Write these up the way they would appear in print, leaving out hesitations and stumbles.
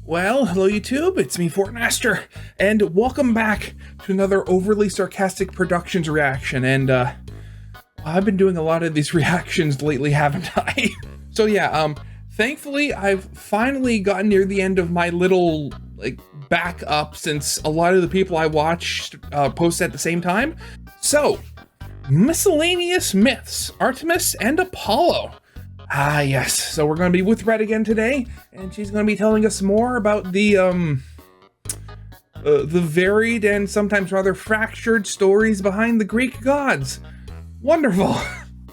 Well, hello YouTube, it's me, Fortmaster, and welcome back to another Overly Sarcastic Productions reaction, and I've been doing a lot of these reactions lately, haven't I? So yeah, thankfully I've finally gotten near the end of my little, backup, since a lot of the people I watched post at the same time. So, Miscellaneous Myths, Artemis and Apollo. Ah, yes. So we're going to be with Red again today, and she's going to be telling us more about the varied and sometimes rather fractured stories behind the Greek gods. Wonderful.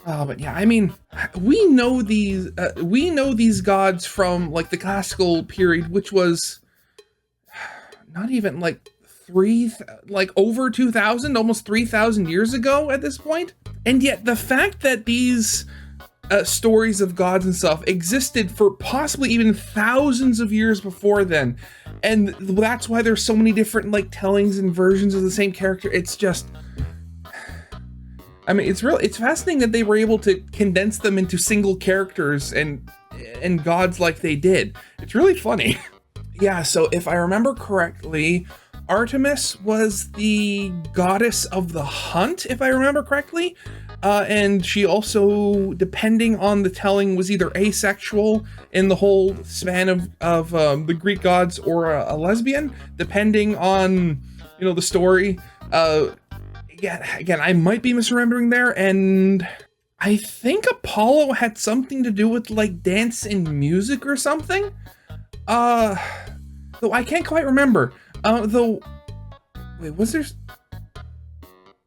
But yeah, I mean, we know these gods from like the classical period, which was not even over 2,000, almost 3,000 years ago at this point. And yet the fact that these stories of gods and stuff existed for possibly even thousands of years before then, and that's why there's so many different tellings and versions of the same character. It's just, I mean, it's fascinating that they were able to condense them into single characters and gods like they did. It's really funny. Yeah, so if I remember correctly, Artemis was the goddess of the hunt, if I remember correctly. And she also, depending on the telling, was either asexual in the whole span of the Greek gods, or a lesbian, depending on, the story. Again, I might be misremembering there, and I think Apollo had something to do with dance and music or something. Though I can't quite remember. Wait, was there?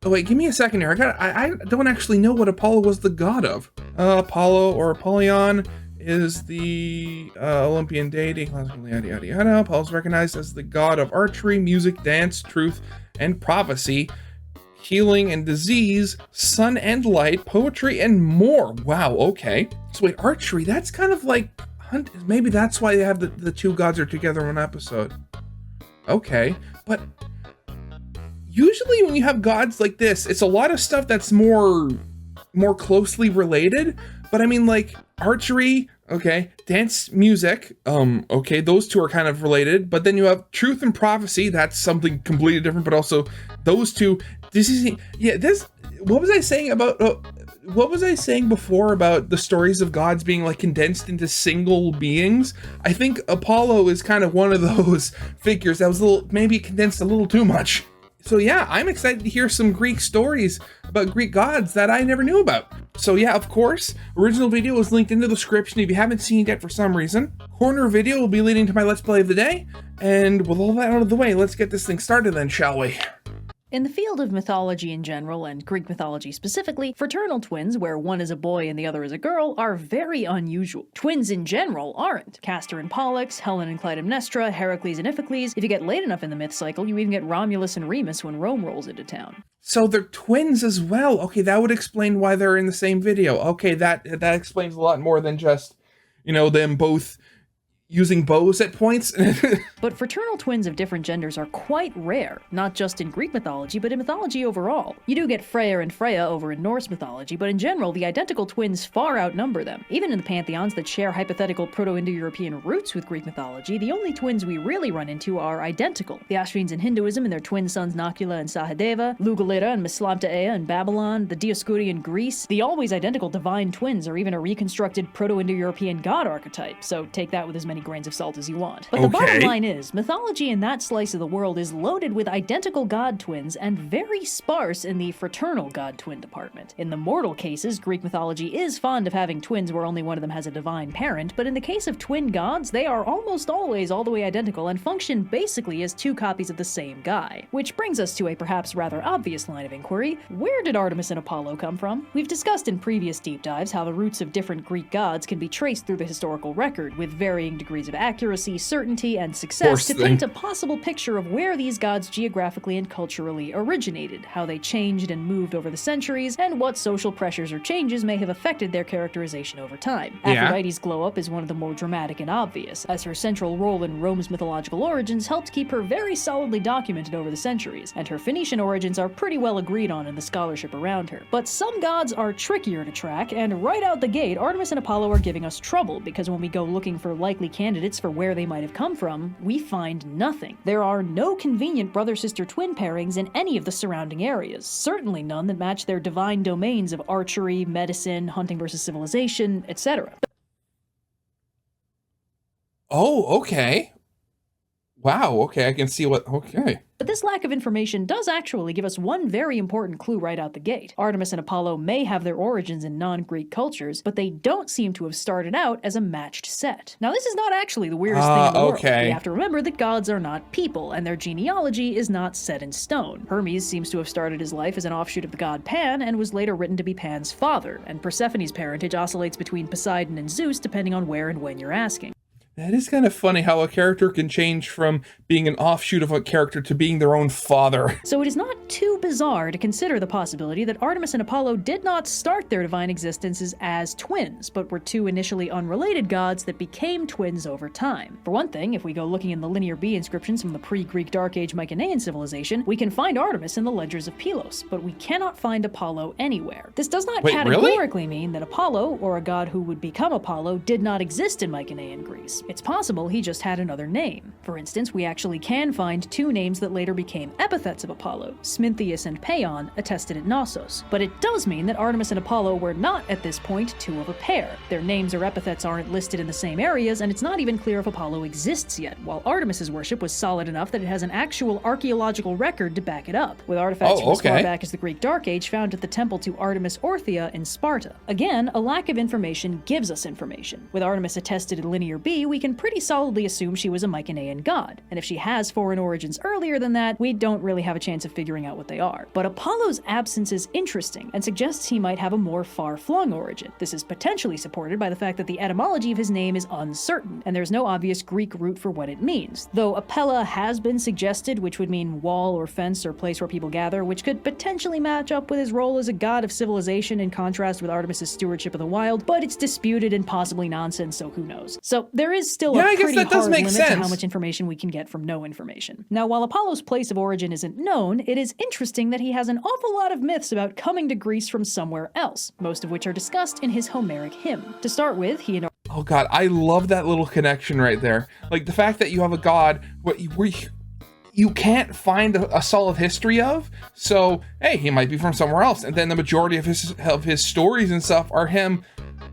Oh wait, give me a second here. I don't actually know what Apollo was the god of. Apollo or Apollyon is the Olympian deity, classical yada yada yada. Apollo is recognized as the god of archery, music, dance, truth, and prophecy, healing and disease, sun and light, poetry, and more. Wow, okay. So wait, archery, that's kind of like hunt. Maybe that's why they have the two gods are together in one episode. Okay, but usually when you have gods like this, it's a lot of stuff that's more closely related. But I mean, archery, okay, dance, music, okay, those two are kind of related. But then you have truth and prophecy, that's something completely different. But also those two, what was I saying about, what was I saying before about the stories of gods being condensed into single beings? I think Apollo is kind of one of those figures that was maybe condensed a little too much. So yeah, I'm excited to hear some Greek stories about Greek gods that I never knew about. So yeah, of course, original video is linked in the description if you haven't seen it yet for some reason. Corner video will be leading to my Let's Play of the day. And with all that out of the way, let's get this thing started then, shall we? In the field of mythology in general, and Greek mythology specifically, fraternal twins, where one is a boy and the other is a girl, are very unusual. Twins in general aren't. Castor and Pollux, Helen and Clytemnestra, Heracles and Iphicles. If you get late enough in the myth cycle, you even get Romulus and Remus when Rome rolls into town. So they're twins as well. Okay, that would explain why they're in the same video. Okay, that explains a lot more than just, them both using bows at points. But fraternal twins of different genders are quite rare, not just in Greek mythology, but in mythology overall. You do get Freyr and Freya over in Norse mythology, but in general, the identical twins far outnumber them. Even in the pantheons that share hypothetical Proto-Indo-European roots with Greek mythology, the only twins we really run into are identical. The Ashvins in Hinduism and their twin sons Nakula and Sahadeva, Lugalita and Meslamta-Ea in Babylon, the Dioscuri in Greece, the always identical divine twins are even a reconstructed Proto-Indo-European god archetype, so take that with as many grains of salt as you want. But the bottom line is, mythology in that slice of the world is loaded with identical god twins and very sparse in the fraternal god twin department. In the mortal cases, Greek mythology is fond of having twins where only one of them has a divine parent, but in the case of twin gods, they are almost always all the way identical and function basically as two copies of the same guy. Which brings us to a perhaps rather obvious line of inquiry: where did Artemis and Apollo come from? We've discussed in previous deep dives how the roots of different Greek gods can be traced through the historical record, with varying degrees of accuracy, certainty, and success horse to thing. paint a possible picture of where these gods geographically and culturally originated, how they changed and moved over the centuries, and what social pressures or changes may have affected their characterization over time. Yeah. Aphrodite's glow-up is one of the more dramatic and obvious, as her central role in Rome's mythological origins helped keep her very solidly documented over the centuries, and her Phoenician origins are pretty well agreed on in the scholarship around her. But some gods are trickier to track, and right out the gate, Artemis and Apollo are giving us trouble, because when we go looking for likely candidates for where they might have come from, we find nothing. There are no convenient brother-sister twin pairings in any of the surrounding areas, certainly none that match their divine domains of archery, medicine, hunting versus civilization, etc. Oh, okay. Wow, okay, I can see what, okay. But this lack of information does actually give us one very important clue right out the gate. Artemis and Apollo may have their origins in non-Greek cultures, but they don't seem to have started out as a matched set. Now, this is not actually the weirdest thing in the world. We have to remember that gods are not people, and their genealogy is not set in stone. Hermes seems to have started his life as an offshoot of the god Pan, and was later written to be Pan's father, and Persephone's parentage oscillates between Poseidon and Zeus depending on where and when you're asking. That is kind of funny how a character can change from being an offshoot of a character to being their own father. So it is not too bizarre to consider the possibility that Artemis and Apollo did not start their divine existences as twins, but were two initially unrelated gods that became twins over time. For one thing, if we go looking in the Linear B inscriptions from the pre-Greek Dark Age Mycenaean civilization, we can find Artemis in the ledgers of Pylos, but we cannot find Apollo anywhere. This does not categorically mean that Apollo, or a god who would become Apollo, did not exist in Mycenaean Greece. It's possible he just had another name. For instance, we actually can find two names that later became epithets of Apollo, Smintheus and Paeon, attested at Knossos. But it does mean that Artemis and Apollo were not, at this point, two of a pair. Their names or epithets aren't listed in the same areas, and it's not even clear if Apollo exists yet, while Artemis's worship was solid enough that it has an actual archaeological record to back it up, with artifacts from as far back as the Greek Dark Age found at the temple to Artemis Orthia in Sparta. Again, a lack of information gives us information. With Artemis attested in Linear B, we can pretty solidly assume she was a Mycenaean god, and if she has foreign origins earlier than that, we don't really have a chance of figuring out what they are. But Apollo's absence is interesting, and suggests he might have a more far-flung origin. This is potentially supported by the fact that the etymology of his name is uncertain, and there's no obvious Greek root for what it means, though Apella has been suggested, which would mean wall or fence or place where people gather, which could potentially match up with his role as a god of civilization in contrast with Artemis's stewardship of the wild, but it's disputed and possibly nonsense, so who knows. So there is still a pretty hard limit to how much information we can get from no information. Now, while Apollo's place of origin isn't known, it is interesting that he has an awful lot of myths about coming to Greece from somewhere else, most of which are discussed in his Homeric hymn. To start with, he and Oh god, I love that little connection right there. Like the fact that you have a god where you can't find a solid history of, so hey, he might be from somewhere else, and then the majority of his stories and stuff are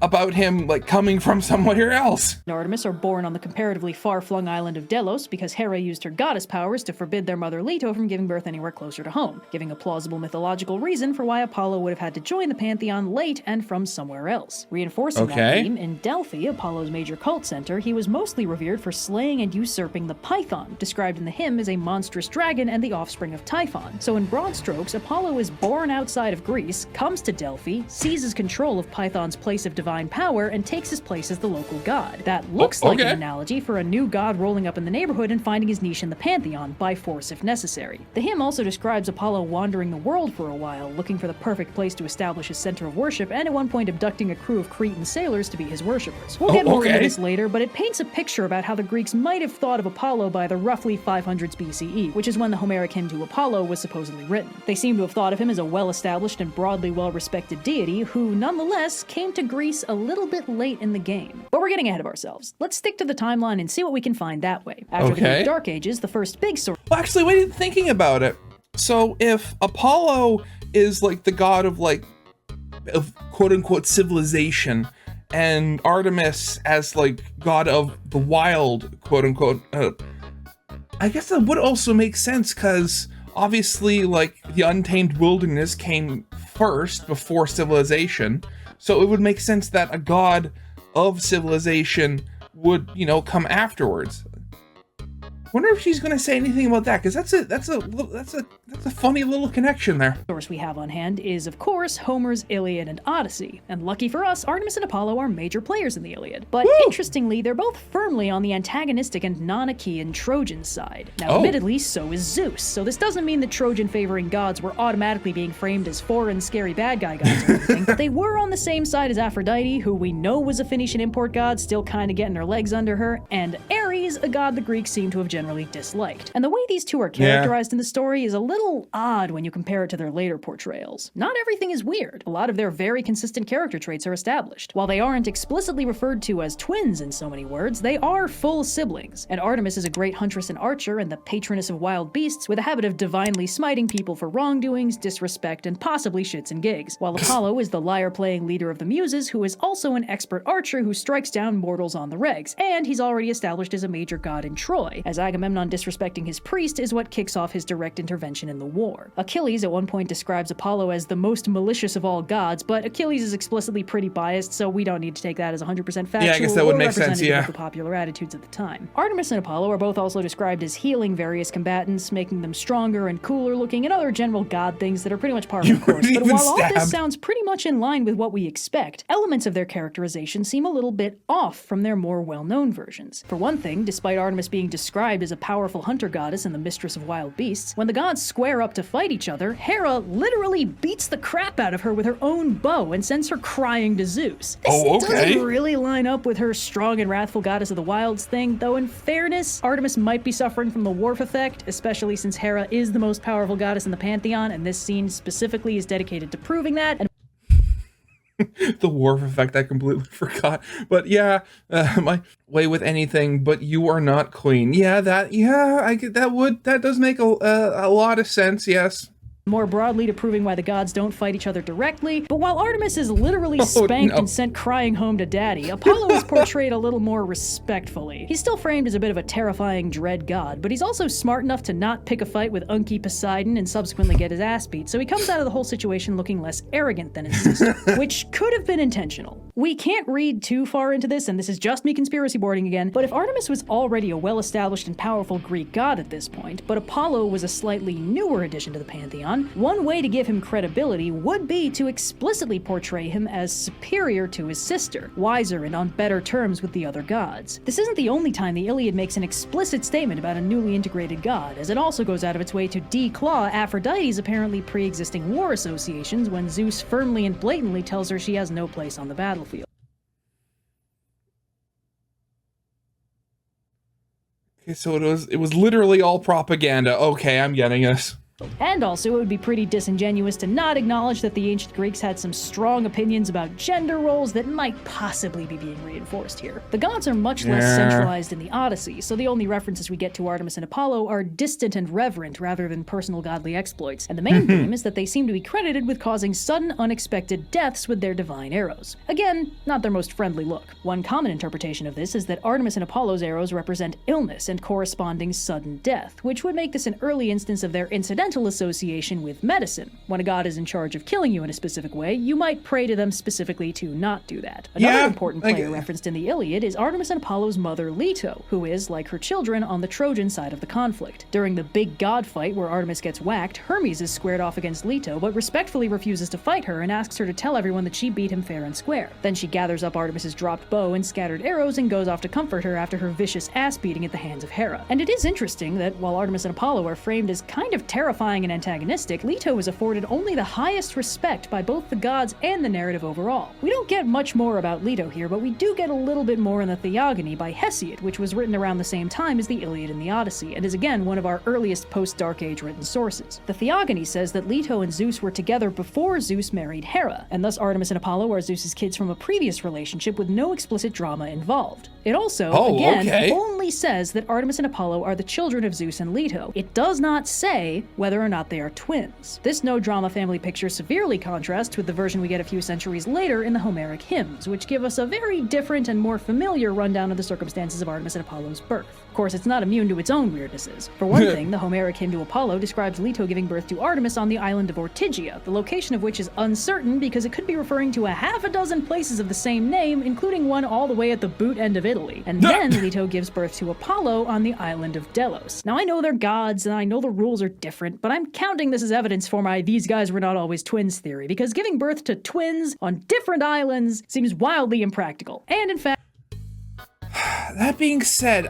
about him like coming from somewhere else. Artemis are born on the comparatively far-flung island of Delos because Hera used her goddess powers to forbid their mother Leto from giving birth anywhere closer to home, giving a plausible mythological reason for why Apollo would have had to join the pantheon late and from somewhere else. Reinforcing that theme, in Delphi, Apollo's major cult center, he was mostly revered for slaying and usurping the Python, described in the hymn as a monstrous dragon and the offspring of Typhon. So in broad strokes, Apollo is born outside of Greece, comes to Delphi, seizes control of Python's place of divine power, and takes his place as the local god. That looks like an analogy for a new god rolling up in the neighborhood and finding his niche in the pantheon, by force if necessary. The hymn also describes Apollo wandering the world for a while, looking for the perfect place to establish his center of worship, and at one point abducting a crew of Cretan sailors to be his worshippers. We'll get more into this later, but it paints a picture about how the Greeks might have thought of Apollo by the roughly 500s BCE, which is when the Homeric hymn to Apollo was supposedly written. They seem to have thought of him as a well-established and broadly well-respected deity who, nonetheless, came to Greece a little bit late in the game. But we're getting ahead of ourselves. Let's stick to the timeline and see what we can find that way. After the Greek Dark Ages, the first big source— Well, actually, wait, thinking about it. So if Apollo is like the god of quote-unquote civilization, and Artemis as like god of the wild, quote-unquote, I guess that would also make sense, because obviously like the untamed wilderness came first before civilization, so it would make sense that a god of civilization would, you know, come afterwards. Wonder if she's gonna say anything about that, because that's a funny little connection there. Source we have on hand is, of course, Homer's Iliad and Odyssey. And lucky for us, Artemis and Apollo are major players in the Iliad. But interestingly, they're both firmly on the antagonistic and non-Achaean Trojan side. Now, admittedly, so is Zeus. So this doesn't mean that Trojan-favoring gods were automatically being framed as foreign, scary bad guy gods or anything. But they were on the same side as Aphrodite, who we know was a Phoenician import god, still kind of getting her legs under her, and Ares, a god the Greeks seem to have generally disliked. And the way these two are characterized in the story is a little odd when you compare it to their later portrayals. Not everything is weird. A lot of their very consistent character traits are established. While they aren't explicitly referred to as twins in so many words, they are full siblings. And Artemis is a great huntress and archer and the patroness of wild beasts with a habit of divinely smiting people for wrongdoings, disrespect, and possibly shits and gigs. While Apollo is the lyre-playing leader of the Muses, who is also an expert archer who strikes down mortals on the regs. And he's already established as a major god in Troy, as Agamemnon disrespecting his priest is what kicks off his direct intervention in the war. Achilles at one point describes Apollo as the most malicious of all gods, but Achilles is explicitly pretty biased, so we don't need to take that as 100% factual. Yeah, I guess that would make sense, of the popular attitudes at the time. Artemis and Apollo are both also described as healing various combatants, making them stronger and cooler looking, and other general god things that are pretty much par for the course. But while all this sounds pretty much in line with what we expect, elements of their characterization seem a little bit off from their more well-known versions. For one thing, despite Artemis being described as a powerful hunter goddess and the mistress of wild beasts, when the gods square up to fight each other, Hera literally beats the crap out of her with her own bow and sends her crying to Zeus. This doesn't really line up with her strong and wrathful goddess of the wilds thing, though in fairness, Artemis might be suffering from the Worf effect, especially since Hera is the most powerful goddess in the pantheon, and this scene specifically is dedicated to proving that. And the Worf effect, I completely forgot. But yeah, my way with anything, but you are not queen. Yeah, that does make a lot of sense, yes. More broadly to proving why the gods don't fight each other directly. But while Artemis is literally spanked and sent crying home to daddy, Apollo is portrayed a little more respectfully. He's still framed as a bit of a terrifying dread god, but he's also smart enough to not pick a fight with Unky Poseidon and subsequently get his ass beat, so he comes out of the whole situation looking less arrogant than his sister, which could have been intentional. We can't read too far into this, and this is just me conspiracy boarding again, but if Artemis was already a well-established and powerful Greek god at this point, but Apollo was a slightly newer addition to the pantheon, one way to give him credibility would be to explicitly portray him as superior to his sister, wiser and on better terms with the other gods. This isn't the only time the Iliad makes an explicit statement about a newly integrated god, as it also goes out of its way to declaw Aphrodite's apparently pre-existing war associations when Zeus firmly and blatantly tells her she has no place on the battlefield. Okay, so it was literally all propaganda. Okay, I'm getting it. And also, it would be pretty disingenuous to not acknowledge that the ancient Greeks had some strong opinions about gender roles that might possibly be being reinforced here. The gods are much less centralized in the Odyssey, so the only references we get to Artemis and Apollo are distant and reverent rather than personal godly exploits, and the main theme is that they seem to be credited with causing sudden, unexpected deaths with their divine arrows. Again, not their most friendly look. One common interpretation of this is that Artemis and Apollo's arrows represent illness and corresponding sudden death, which would make this an early instance of their incidental association with medicine. When a god is in charge of killing you in a specific way, you might pray to them specifically to not do that. Another important player referenced in the Iliad is Artemis and Apollo's mother Leto, who is, like her children, on the Trojan side of the conflict. During the big god fight where Artemis gets whacked, Hermes is squared off against Leto, but respectfully refuses to fight her and asks her to tell everyone that she beat him fair and square. Then she gathers up Artemis's dropped bow and scattered arrows and goes off to comfort her after her vicious ass beating at the hands of Hera. And it is interesting that while Artemis and Apollo are framed as kind of terrifying and antagonistic, Leto is afforded only the highest respect by both the gods and the narrative overall. We don't get much more about Leto here, but we do get a little bit more in the Theogony by Hesiod, which was written around the same time as the Iliad and the Odyssey, and is again one of our earliest post-Dark Age written sources. The Theogony says that Leto and Zeus were together before Zeus married Hera, and thus Artemis and Apollo are Zeus's kids from a previous relationship with no explicit drama involved. It also, only says that Artemis and Apollo are the children of Zeus and Leto. It does not say whether or not they are twins. This no-drama family picture severely contrasts with the version we get a few centuries later in the Homeric hymns, which give us a very different and more familiar rundown of the circumstances of Artemis and Apollo's birth. Of course, it's not immune to its own weirdnesses. For one thing, the Homeric hymn to Apollo describes Leto giving birth to Artemis on the island of Ortygia, the location of which is uncertain because it could be referring to a half a dozen places of the same name, including one all the way at the boot end of Italy. And then Leto gives birth to Apollo on the island of Delos. Now I know they're gods and I know the rules are different, but I'm counting this as evidence for my "these guys were not always twins" theory, because giving birth to twins on different islands seems wildly impractical. And in fact, that being said,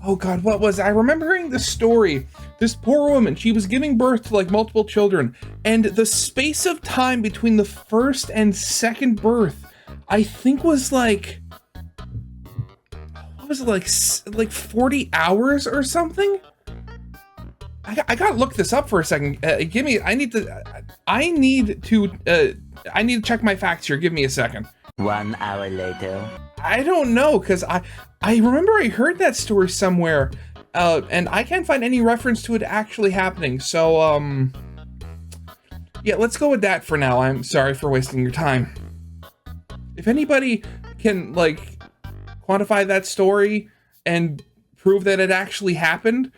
oh god, what was I remembering the story? This poor woman, she was giving birth to like multiple children, and the space of time between the first and second birth, I think was like, what was it, like 40 hours or something? I gotta look this up for a second. I need to check my facts here. Give me a second. 1 hour later. I don't know, because I remember I heard that story somewhere, and I can't find any reference to it actually happening. So, yeah, let's go with that for now. I'm sorry for wasting your time. If anybody can, like, quantify that story and prove that it actually happened,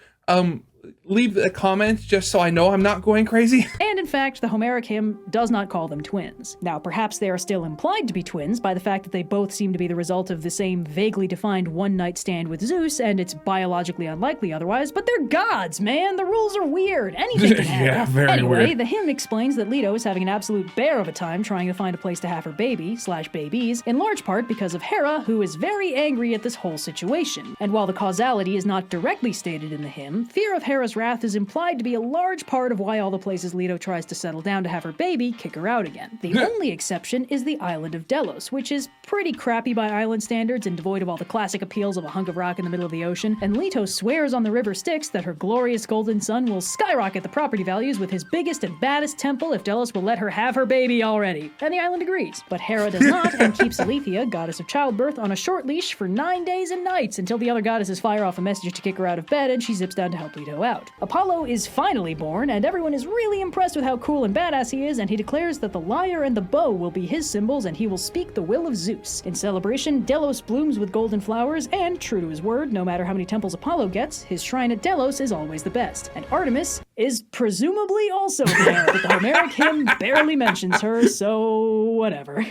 leave a comment just so I know I'm not going crazy. And in fact, the Homeric hymn does not call them twins. Now, perhaps they are still implied to be twins by the fact that they both seem to be the result of the same vaguely defined one-night stand with Zeus, and it's biologically unlikely otherwise, but they're gods, man! The rules are weird! Anything can happen. Yeah, very anyway, weird. The hymn explains that Leto is having an absolute bear of a time trying to find a place to have her baby/babies, in large part because of Hera, who is very angry at this whole situation. And while the causality is not directly stated in the hymn, fear of Hera's wrath is implied to be a large part of why all the places Leto tries to settle down to have her baby kick her out again. The only exception is the island of Delos, which is pretty crappy by island standards and devoid of all the classic appeals of a hunk of rock in the middle of the ocean, and Leto swears on the river Styx that her glorious golden son will skyrocket the property values with his biggest and baddest temple if Delos will let her have her baby already. And the island agrees. But Hera does not, and keeps Aletheia, goddess of childbirth, on a short leash for 9 days and nights until the other goddesses fire off a message to kick her out of bed and she zips down to help Leto out. Apollo is finally born, and everyone is really impressed with how cool and badass he is, and he declares that the lyre and the bow will be his symbols and he will speak the will of Zeus. In celebration, Delos blooms with golden flowers, and true to his word, no matter how many temples Apollo gets, his shrine at Delos is always the best. And Artemis is presumably also there, but the Homeric hymn barely mentions her, so whatever.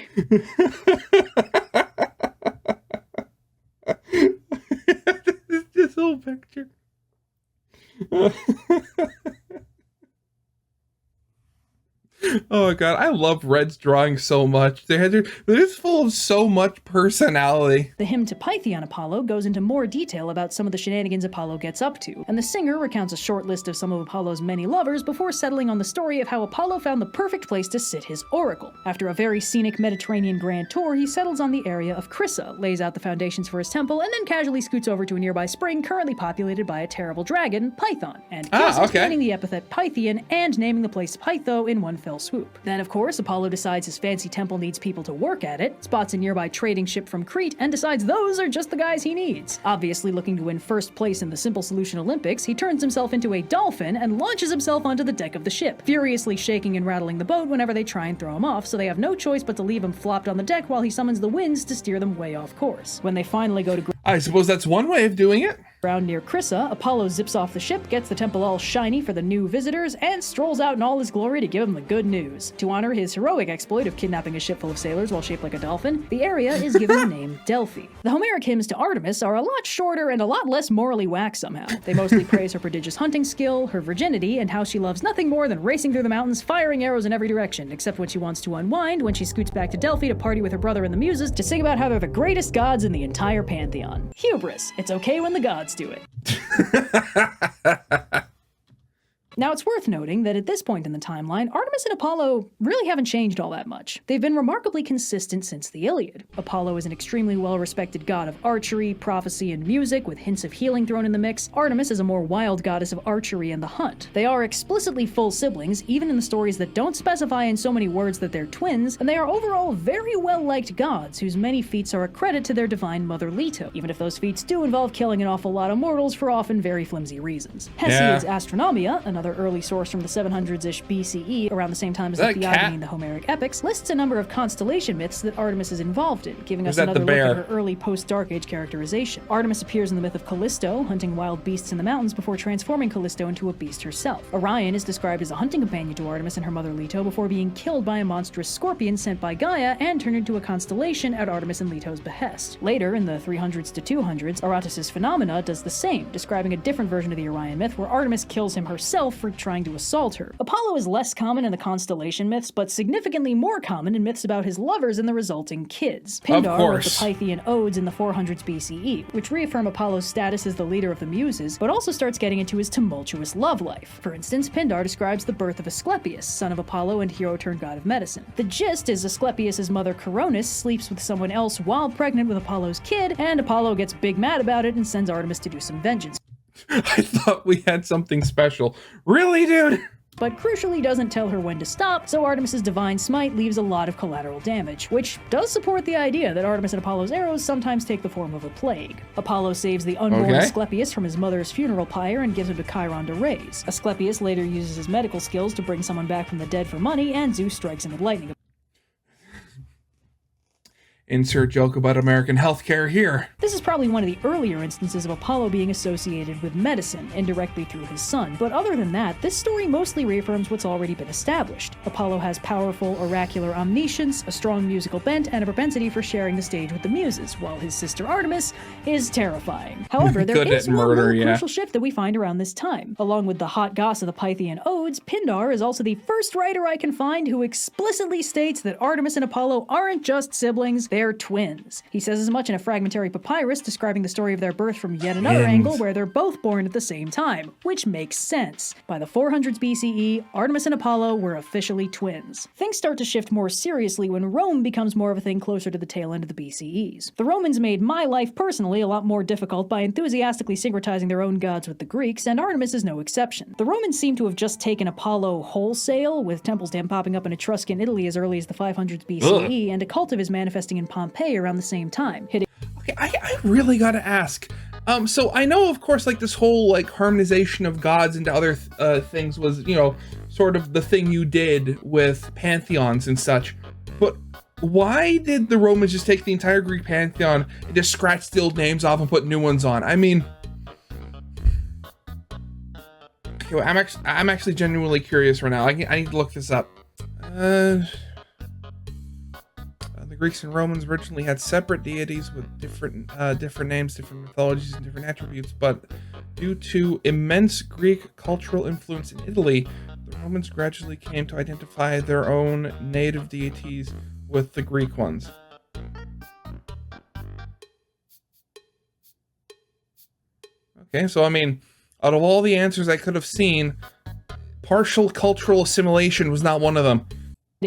This whole picture. Oh god, I love Red's drawing so much. They're just full of so much personality. The hymn to Pythian Apollo goes into more detail about some of the shenanigans Apollo gets up to, and the singer recounts a short list of some of Apollo's many lovers before settling on the story of how Apollo found the perfect place to sit his oracle. After a very scenic Mediterranean grand tour, he settles on the area of Crissa, lays out the foundations for his temple, and then casually scoots over to a nearby spring currently populated by a terrible dragon, Python, and kills him, explaining the epithet Pythian and naming the place Pytho in one fell swoop. Then, of course, Apollo decides his fancy temple needs people to work at it, spots a nearby trading ship from Crete, and decides those are just the guys he needs. Obviously looking to win first place in the Simple Solution Olympics, he turns himself into a dolphin and launches himself onto the deck of the ship, furiously shaking and rattling the boat whenever they try and throw him off, so they have no choice but to leave him flopped on the deck while he summons the winds to steer them way off course. When they finally go to I suppose that's one way of doing it. ground near Crissa, Apollo zips off the ship, gets the temple all shiny for the new visitors, and strolls out in all his glory to give them the good news. To honor his heroic exploit of kidnapping a ship full of sailors while shaped like a dolphin, the area is given the name Delphi. The Homeric hymns to Artemis are a lot shorter and a lot less morally whack somehow. They mostly praise her prodigious hunting skill, her virginity, and how she loves nothing more than racing through the mountains, firing arrows in every direction, except when she wants to unwind, when she scoots back to Delphi to party with her brother and the Muses to sing about how they're the greatest gods in the entire pantheon. Hubris. It's okay when the gods do it. Now, it's worth noting that at this point in the timeline, Artemis and Apollo really haven't changed all that much. They've been remarkably consistent since the Iliad. Apollo is an extremely well-respected god of archery, prophecy, and music, with hints of healing thrown in the mix. Artemis is a more wild goddess of archery and the hunt. They are explicitly full siblings, even in the stories that don't specify in so many words that they're twins, and they are overall very well-liked gods whose many feats are a credit to their divine mother Leto, even if those feats do involve killing an awful lot of mortals for often very flimsy reasons. Hesiod's Astronomia, another another early source from the 700s-ish BCE, around the same time as the that a Theogony cat? and the Homeric epics, lists a number of constellation myths that Artemis is involved in, giving us that the another look at bear? her early post-Dark Age characterization. Artemis appears in the myth of Callisto, hunting wild beasts in the mountains before transforming Callisto into a beast herself. Orion is described as a hunting companion to Artemis and her mother Leto before being killed by a monstrous scorpion sent by Gaia and turned into a constellation at Artemis and Leto's behest. Later, in the 300s to 200s, Aratus' Phenomena does the same, describing a different version of the Orion myth where Artemis kills him herself for trying to assault her. Apollo is less common in the constellation myths, but significantly more common in myths about his lovers and the resulting kids. Pindar wrote the Pythian Odes in the 400s BCE, which reaffirm Apollo's status as the leader of the Muses, but also starts getting into his tumultuous love life. For instance, Pindar describes the birth of Asclepius, son of Apollo and hero turned god of medicine. The gist is Asclepius' mother Coronis sleeps with someone else while pregnant with Apollo's kid, and Apollo gets big mad about it and sends Artemis to do some vengeance. I thought we had something special. Really, dude? But crucially doesn't tell her when to stop, so Artemis' divine smite leaves a lot of collateral damage, which does support the idea that Artemis and Apollo's arrows sometimes take the form of a plague. Apollo saves the unborn Asclepius from his mother's funeral pyre and gives him to Chiron to raise. Asclepius later uses his medical skills to bring someone back from the dead for money, and Zeus strikes him with lightning. Insert joke about American healthcare here. This is probably one of the earlier instances of Apollo being associated with medicine, indirectly through his son, but other than that, this story mostly reaffirms what's already been established. Apollo has powerful oracular omniscience, a strong musical bent, and a propensity for sharing the stage with the Muses, while his sister Artemis is terrifying. However, there is one little crucial shift that we find around this time. Along with the hot goss of the Pythian Odes, Pindar is also the first writer I can find who explicitly states that Artemis and Apollo aren't just siblings, they're twins. He says as much in a fragmentary papyrus describing the story of their birth from yet another angle where they're both born at the same time, which makes sense. By the 400s BCE, Artemis and Apollo were officially twins. Things start to shift more seriously when Rome becomes more of a thing closer to the tail end of the BCEs. The Romans made my life personally a lot more difficult by enthusiastically syncretizing their own gods with the Greeks, and Artemis is no exception. The Romans seem to have just taken Apollo wholesale, with temples to him popping up in Etruscan Italy as early as the 500s BCE, and a cult of his manifesting in Pompeii around the same time. Okay, I really gotta ask. So I know, of course, like this whole like harmonization of gods into other things was, you know, sort of the thing you did with pantheons and such. But why did the Romans just take the entire Greek pantheon and just scratch the old names off and put new ones on? I mean, okay, well, I'm actually genuinely curious right now. I need to look this up. The Greeks and Romans originally had separate deities with different names, different mythologies, and different attributes, but due to immense Greek cultural influence in Italy, the Romans gradually came to identify their own native deities with the Greek ones. Okay, so I mean, out of all the answers I could have seen, partial cultural assimilation was not one of them.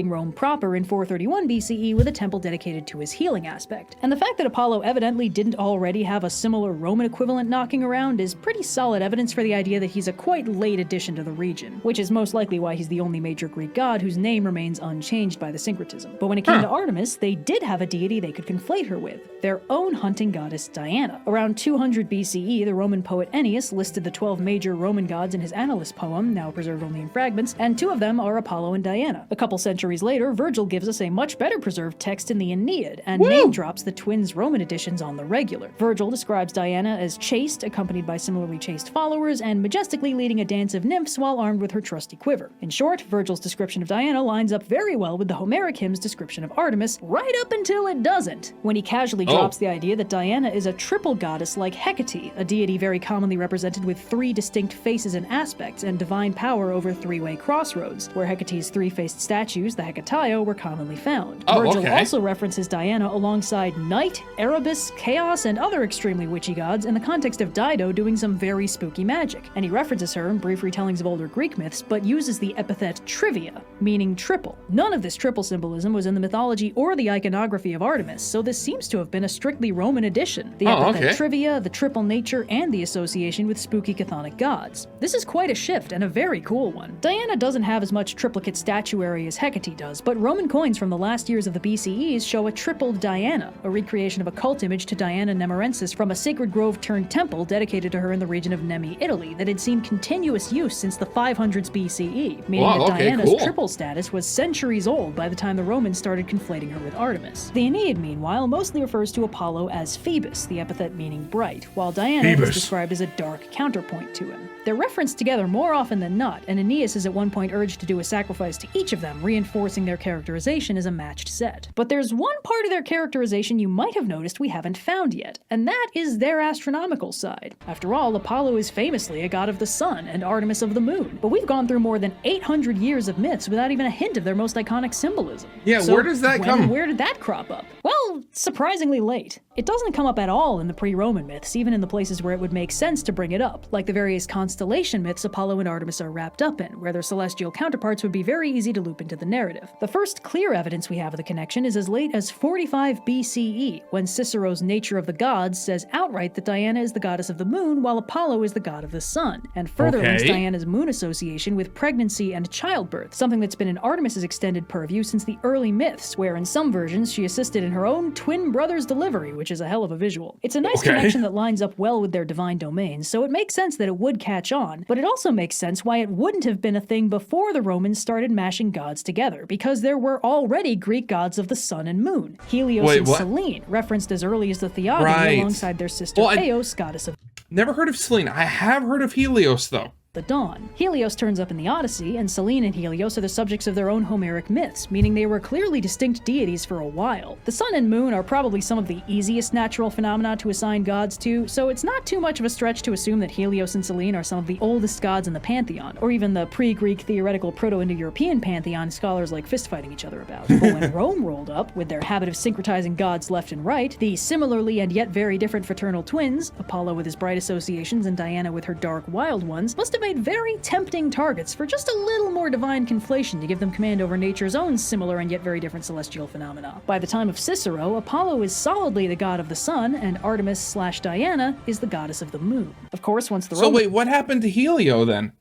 Rome proper in 431 BCE with a temple dedicated to his healing aspect. And the fact that Apollo evidently didn't already have a similar Roman equivalent knocking around is pretty solid evidence for the idea that he's a quite late addition to the region, which is most likely why he's the only major Greek god whose name remains unchanged by the syncretism. But when it came to Artemis, they did have a deity they could conflate her with, their own hunting goddess Diana. Around 200 BCE, the Roman poet Ennius listed the 12 major Roman gods in his Annales poem, now preserved only in fragments, and two of them are Apollo and Diana. A couple centuries later, Virgil gives us a much better preserved text in the Iliad, and name drops the twins' Roman editions on the regular. Virgil describes Diana as chaste, accompanied by similarly chaste followers, and majestically leading a dance of nymphs while armed with her trusty quiver. In short, Virgil's description of Diana lines up very well with the Homeric hymn's description of Artemis, right up until it doesn't, when he casually drops the idea that Diana is a triple goddess like Hecate, a deity very commonly represented with three distinct faces and aspects, and divine power over three-way crossroads, where Hecate's three-faced statues, the Hecataio, were commonly found. Virgil also references Diana alongside Night, Erebus, Chaos, and other extremely witchy gods in the context of Dido doing some very spooky magic, and he references her in brief retellings of older Greek myths, but uses the epithet trivia, meaning triple. None of this triple symbolism was in the mythology or the iconography of Artemis, so this seems to have been a strictly Roman addition. The epithet trivia, the triple nature, and the association with spooky chthonic gods. This is quite a shift, and a very cool one. Diana doesn't have as much triplicate statuary as Hecate, Hecate does, but Roman coins from the last years of the BCEs show a tripled Diana, a recreation of a cult image to Diana Nemorensis from a sacred grove turned temple dedicated to her in the region of Nemi, Italy, that had seen continuous use since the 500s BCE, meaning that Diana's triple status was centuries old by the time the Romans started conflating her with Artemis. The Aeneid, meanwhile, mostly refers to Apollo as Phoebus, the epithet meaning bright, while Diana is described as a dark counterpoint to him. They're referenced together more often than not, and Aeneas is at one point urged to do a sacrifice to each of them, reinforcing their characterization as a matched set. But there's one part of their characterization you might have noticed we haven't found yet, and that is their astronomical side. After all, Apollo is famously a god of the sun and Artemis of the moon, but we've gone through more than 800 years of myths without even a hint of their most iconic symbolism. Yeah, so where does that come? Where did that crop up? Well, surprisingly late. It doesn't come up at all in the pre-Roman myths, even in the places where it would make sense to bring it up, like the various constellation myths Apollo and Artemis are wrapped up in, where their celestial counterparts would be very easy to loop into the narrative. The first clear evidence we have of the connection is as late as 45 BCE, when Cicero's Nature of the Gods says outright that Diana is the goddess of the moon, while Apollo is the god of the sun, and further links Diana's moon association with pregnancy and childbirth, something that's been in Artemis's extended purview since the early myths, where in some versions she assisted in her own twin brother's delivery, which is a hell of a visual. It's a nice connection that lines up well with their divine domains, so it makes sense that it would catch on, but it also makes sense why it wouldn't have been a thing before the Romans started mashing gods together, because there were already Greek gods of the sun and moon. Helios and Selene, referenced as early as the Theogony alongside their sister Eos, goddess of... Never heard of Selene. I have heard of Helios, though. The dawn. Helios turns up in the Odyssey, and Selene and Helios are the subjects of their own Homeric myths, meaning they were clearly distinct deities for a while. The sun and moon are probably some of the easiest natural phenomena to assign gods to, so it's not too much of a stretch to assume that Helios and Selene are some of the oldest gods in the pantheon, or even the pre-Greek theoretical Proto-Indo-European pantheon scholars like fist-fighting each other about. But when Rome rolled up, with their habit of syncretizing gods left and right, the similarly and yet very different fraternal twins, Apollo with his bright associations and Diana with her dark wild ones, must have made very tempting targets for just a little more divine conflation to give them command over nature's own similar and yet very different celestial phenomena. By the time of Cicero, Apollo is solidly the god of the sun, and Artemis/Diana is the goddess of the moon. Of course, once the wait, what happened to Helio then?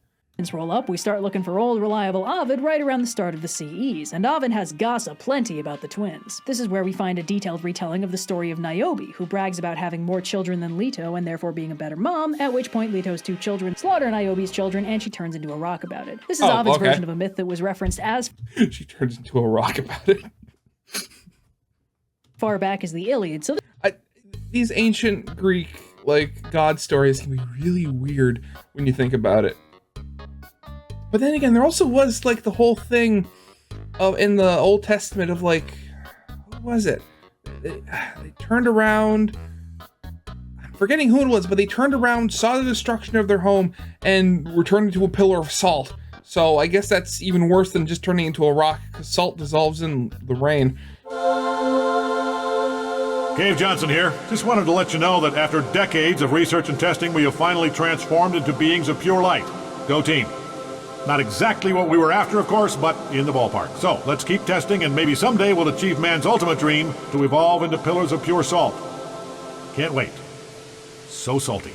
Roll up, we start looking for old, reliable Ovid right around the start of the CEs, and Ovid has gossip plenty about the twins. This is where we find a detailed retelling of the story of Niobe, who brags about having more children than Leto and therefore being a better mom, at which point Leto's two children slaughter Niobe's children and she turns into a rock about it. This is Ovid's version of a myth that was referenced as she turns into a rock about it. far back as the Iliad, so these ancient Greek, god stories can be really weird when you think about it. But then again, there also was the whole thing of in the Old Testament of what was it? They turned around. I'm forgetting who it was, but they turned around, saw the destruction of their home, and were turned into a pillar of salt. So I guess that's even worse than just turning into a rock, because salt dissolves in the rain. Cave Johnson here. Just wanted to let you know that after decades of research and testing, we have finally transformed into beings of pure light. Go team. Not exactly what we were after, of course, but in the ballpark. So, let's keep testing, and maybe someday we'll achieve man's ultimate dream to evolve into pillars of pure salt. Can't wait. So salty.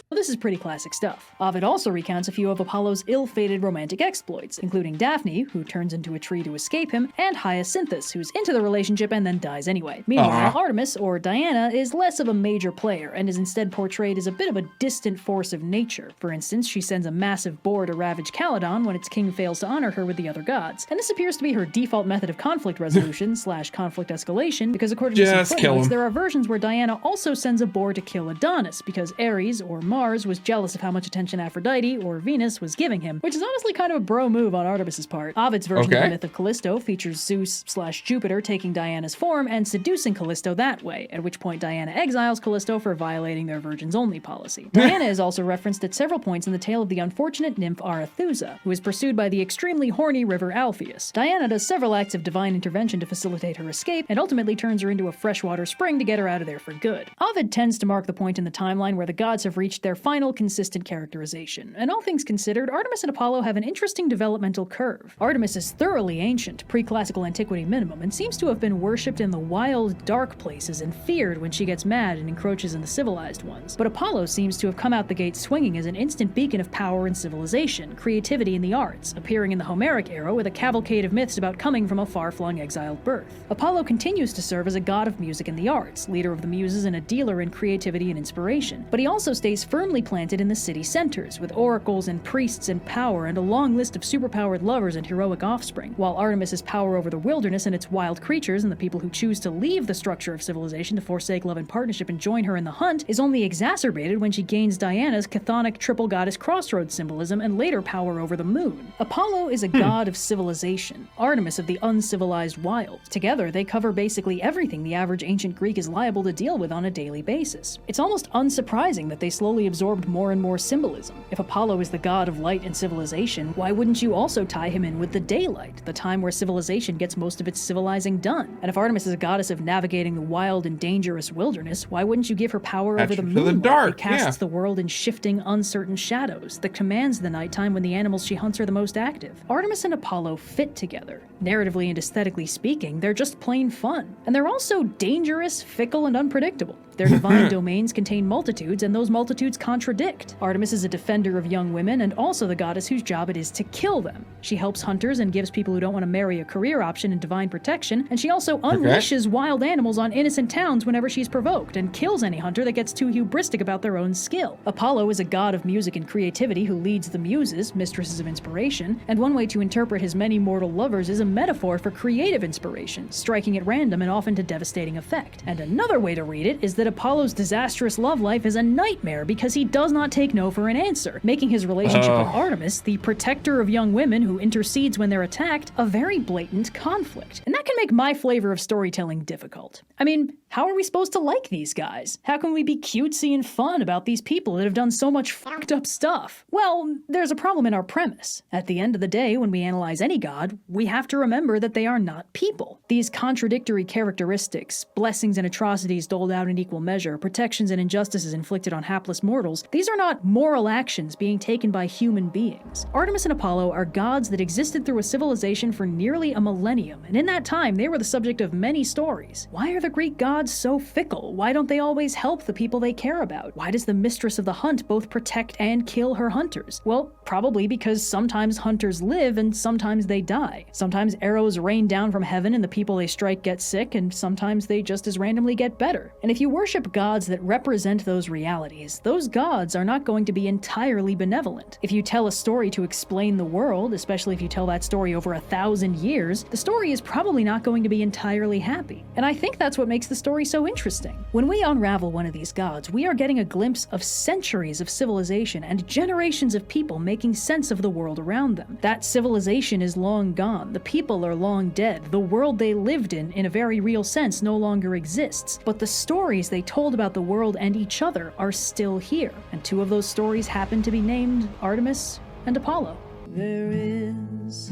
Well, this is pretty classic stuff. Ovid also recounts a few of Apollo's ill-fated romantic exploits, including Daphne, who turns into a tree to escape him, and Hyacinthus, who's into the relationship and then dies anyway. Meanwhile, Artemis, or Diana, is less of a major player, and is instead portrayed as a bit of a distant force of nature. For instance, she sends a massive boar to ravage Calydon when its king fails to honor her with the other gods. And this appears to be her default method of conflict resolution / conflict escalation, because according to some footnotes, there are versions where Diana also sends a boar to kill Adonis, because Ares, or Mars, was jealous of how much attention Aphrodite, or Venus, was giving him, which is honestly kind of a bro move on Artemis's part. Ovid's version of the myth of Callisto features Zeus / Jupiter taking Diana's form and seducing Callisto that way, at which point Diana exiles Callisto for violating their virgins-only policy. Diana is also referenced at several points in the tale of the unfortunate nymph Arethusa, who is pursued by the extremely horny river Alpheus. Diana does several acts of divine intervention to facilitate her escape, and ultimately turns her into a freshwater spring to get her out of there for good. Ovid tends to mark the point in the timeline where the gods have reached their final consistent characterization. And all things considered, Artemis and Apollo have an interesting developmental curve. Artemis is thoroughly ancient, pre-classical antiquity minimum, and seems to have been worshipped in the wild, dark places and feared when she gets mad and encroaches in the civilized ones. But Apollo seems to have come out the gate swinging as an instant beacon of power and civilization, creativity in the arts, appearing in the Homeric era with a cavalcade of myths about coming from a far-flung exiled birth. Apollo continues to serve as a god of music and the arts, leader of the muses and a dealer in creativity and inspiration, but he also stays firmly planted in the city centers, with oracles and priests and power and a long list of superpowered lovers and heroic offspring, while Artemis's power over the wilderness and its wild creatures and the people who choose to leave the structure of civilization to forsake love and partnership and join her in the hunt is only exacerbated when she gains Diana's chthonic triple goddess crossroads symbolism and later power over the moon. Apollo is a god of civilization, Artemis of the uncivilized wild. Together, they cover basically everything the average ancient Greek is liable to deal with on a daily basis. It's almost unsurprising that they slowly absorbed more and more symbolism. If Apollo is the god of light and civilization, why wouldn't you also tie him in with the daylight, the time where civilization gets most of its civilizing done? And if Artemis is a goddess of navigating the wild and dangerous wilderness, why wouldn't you give her power over the moon that casts the world in shifting, uncertain shadows, that commands the nighttime when the animals she hunts are the most active? Artemis and Apollo fit together. Narratively and aesthetically speaking, they're just plain fun. And they're also dangerous, fickle, and unpredictable. Their divine domains contain multitudes, and those multitudes contradict. Artemis is a defender of young women, and also the goddess whose job it is to kill them. She helps hunters and gives people who don't want to marry a career option and divine protection, and she also unleashes wild animals on innocent towns whenever she's provoked, and kills any hunter that gets too hubristic about their own skill. Apollo is a god of music and creativity who leads the muses, mistresses of inspiration, and one way to interpret his many mortal lovers is a metaphor for creative inspiration, striking at random and often to devastating effect. And another way to read it is that Apollo's disastrous love life is a nightmare because he does not take no for an answer, making his relationship with Artemis, the protector of young women who intercedes when they're attacked, a very blatant conflict. And that can make my flavor of storytelling difficult. I mean, how are we supposed to like these guys? How can we be cutesy and fun about these people that have done so much fucked up stuff? Well, there's a problem in our premise. At the end of the day, when we analyze any god, we have to remember that they are not people. These contradictory characteristics, blessings and atrocities doled out in equal measure, protections and injustices inflicted on hapless mortals, these are not moral actions being taken by human beings. Artemis and Apollo are gods that existed through a civilization for nearly a millennium, and in that time they were the subject of many stories. Why are the Greek gods so fickle? Why don't they always help the people they care about? Why does the mistress of the hunt both protect and kill her hunters? Well, probably because sometimes hunters live and sometimes they die. Sometimes arrows rain down from heaven and the people they strike get sick, and sometimes they just as randomly get better. And if you worship gods that represent those realities, those gods are not going to be entirely benevolent. If you tell a story to explain the world, especially if you tell that story over 1,000 years, the story is probably not going to be entirely happy. And I think that's what makes the story so interesting. When we unravel one of these gods, we are getting a glimpse of centuries of civilization and generations of people making sense of the world around them. That civilization is long gone, the people are long dead, the world they lived in a very real sense, no longer exists. But the stories they told about the world and each other are still here. And two of those stories happen to be named Artemis and Apollo. There is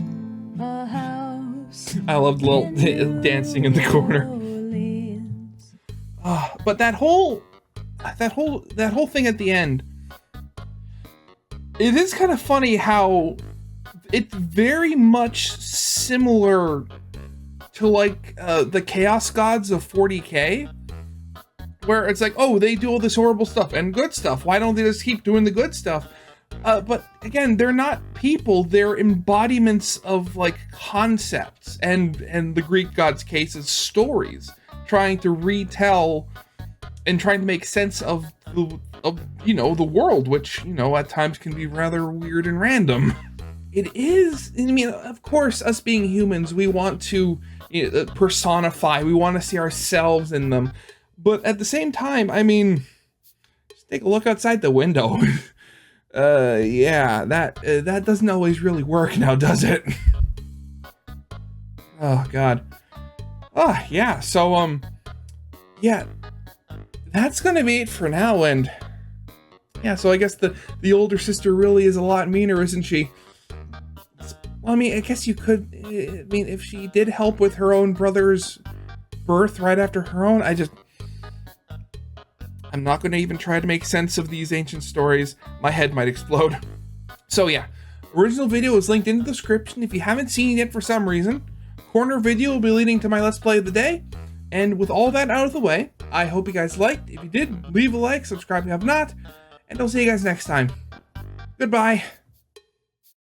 a house. I loved little dancing in the corner. But that whole thing at the end, it is kind of funny how it's very much similar to like the Chaos Gods of 40K, where it's like, oh, they do all this horrible stuff and good stuff. Why don't they just keep doing the good stuff? But again, they're not people. They're embodiments of like concepts, and the Greek gods' case is stories, trying to retell and trying to make sense of the world, which at times can be rather weird and random. It is. I mean, of course, us being humans, we want to personify. We want to see ourselves in them. But at the same time, I mean, just take a look outside the window. Yeah, that doesn't always really work now, does it? Oh, God. Oh, yeah, so, yeah, that's gonna be it for now, and yeah, so I guess the older sister really is a lot meaner, isn't she? Well, I mean, I guess you could, I mean, if she did help with her own brother's birth right after her own, I I'm not going to even try to make sense of these ancient stories. My head might explode. So yeah, original video is linked in the description if you haven't seen it yet for some reason. Corner video will be leading to my Let's Play of the day. And with all that out of the way, I hope you guys liked. If you did, leave a like, subscribe if you have not, and I'll see you guys next time. Goodbye.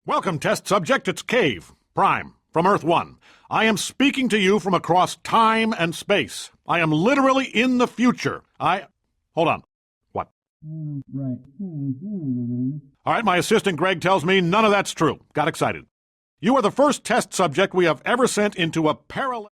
Welcome, test subject. It's Cave, Prime, from Earth 1. I am speaking to you from across time and space. I am literally in the future. Hold on. What? Right. All right, my assistant Greg tells me none of that's true. Got excited. You are the first test subject we have ever sent into a parallel...